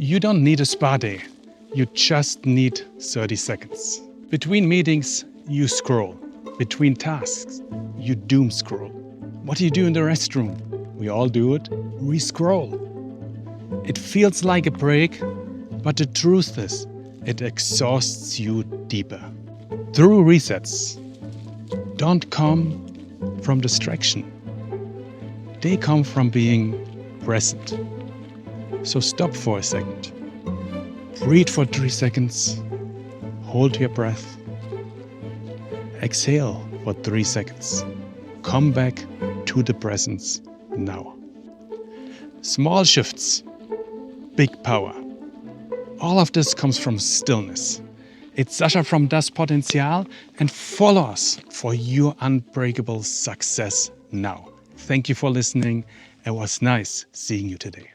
You don't need a spa day. You just need 30 seconds. Between meetings, you scroll. Between tasks, you doom scroll. What do you do in the restroom? We all do it. We scroll. It feels like a break, but the truth is, it exhausts you deeper. True resets don't come from distraction. They come from being present. So stop for a second. Breathe for 3 seconds. Hold your breath. Exhale for 3 seconds. Come back to the presence now. Small shifts, big power. All of this comes from stillness. It's Sascha from Das Potenzial, and follow us for your unbreakable success now. Thank you for listening. It was nice seeing you today.